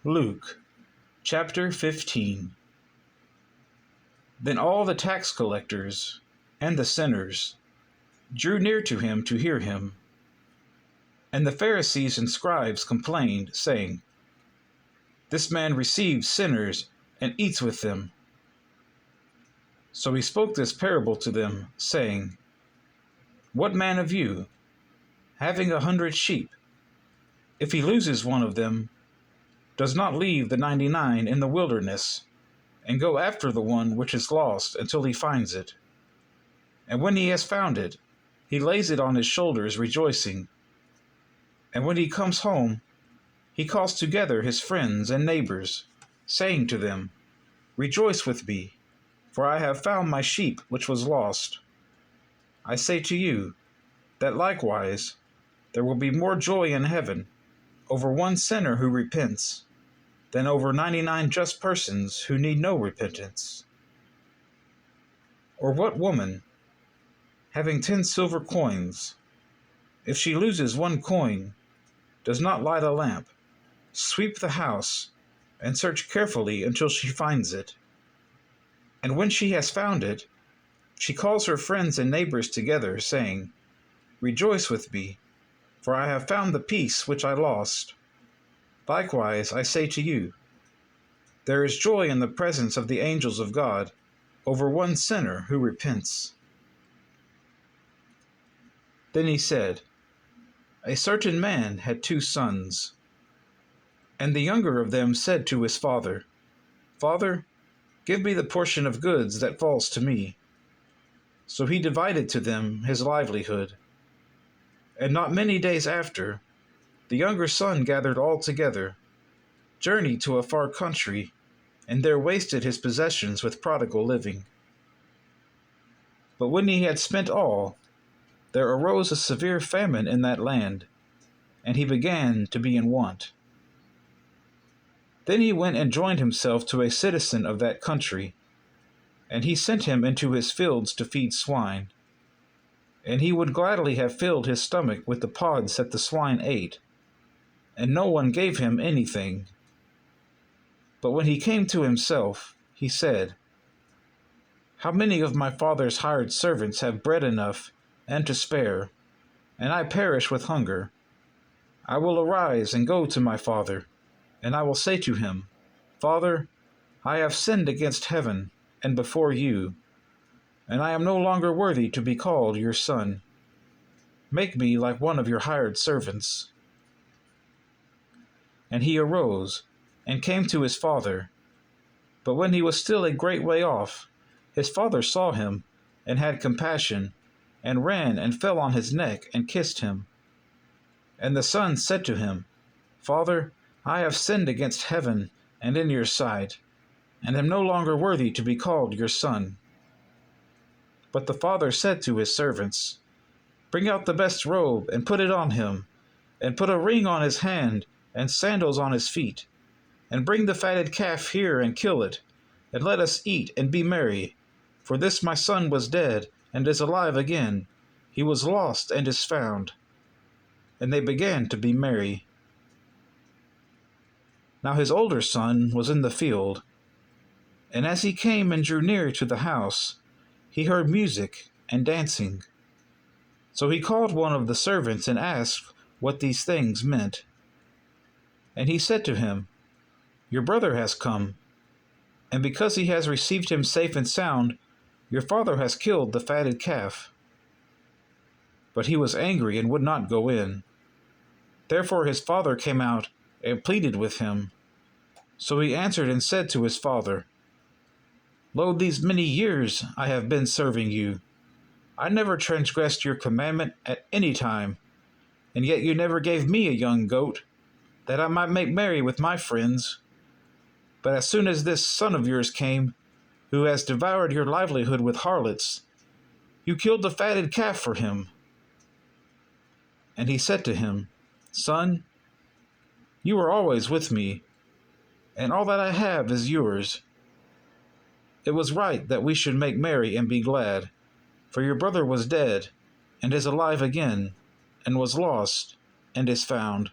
Luke chapter 15. Then all the tax collectors and the sinners drew near to him to hear him. And the Pharisees and scribes complained, saying, "This man receives sinners and eats with them." So he spoke this parable to them, saying, "What man of you, having 100 sheep, if he loses one of them, does not leave the 99 in the wilderness, and go after the one which is lost until he finds it? And when he has found it, he lays it on his shoulders, rejoicing. And when he comes home, he calls together his friends and neighbors, saying to them, 'Rejoice with me, for I have found my sheep which was lost.' I say to you, that likewise there will be more joy in heaven over one sinner who repents than over 99 just persons who need no repentance. Or what woman, having 10 silver coins, if she loses one coin, does not light a lamp, sweep the house, and search carefully until she finds it? And when she has found it, she calls her friends and neighbors together, saying, 'Rejoice with me, for I have found the piece which I lost.' Likewise, I say to you, there is joy in the presence of the angels of God over one sinner who repents." Then he said, "A certain man had 2 sons. And the younger of them said to his father, 'Father, give me the portion of goods that falls to me.' So he divided to them his livelihood. And not many days after, the younger son gathered all together, journeyed to a far country, and there wasted his possessions with prodigal living. But when he had spent all, there arose a severe famine in that land, and he began to be in want. Then he went and joined himself to a citizen of that country, and he sent him into his fields to feed swine. And he would gladly have filled his stomach with the pods that the swine ate, and no one gave him anything. But when he came to himself, he said, 'How many of my father's hired servants have bread enough and to spare, and I perish with hunger? I will arise and go to my father, and I will say to him, Father, I have sinned against heaven and before you, and I am no longer worthy to be called your son. Make me like one of your hired servants.' And he arose and came to his father. But when he was still a great way off, his father saw him and had compassion, and ran and fell on his neck and kissed him. And the son said to him, 'Father, I have sinned against heaven and in your sight, and am no longer worthy to be called your son.' But the father said to his servants, 'Bring out the best robe and put it on him, and put a ring on his hand and sandals on his feet, and bring the fatted calf here and kill it, and let us eat and be merry. For this my son was dead and is alive again. He was lost and is found.' And they began to be merry. Now his older son was in the field, and as he came and drew near to the house, he heard music and dancing. So he called one of the servants and asked what these things meant. And he said to him, 'Your brother has come, and because he has received him safe and sound, your father has killed the fatted calf.' But he was angry and would not go in. Therefore his father came out and pleaded with him. So he answered and said to his father, 'Lo, these many years I have been serving you. I never transgressed your commandment at any time, and yet you never gave me a young goat, that I might make merry with my friends. But as soon as this son of yours came, who has devoured your livelihood with harlots, you killed the fatted calf for him.' And he said to him, 'Son, you are always with me, and all that I have is yours. It was right that we should make merry and be glad, for your brother was dead and is alive again, and was lost and is found.'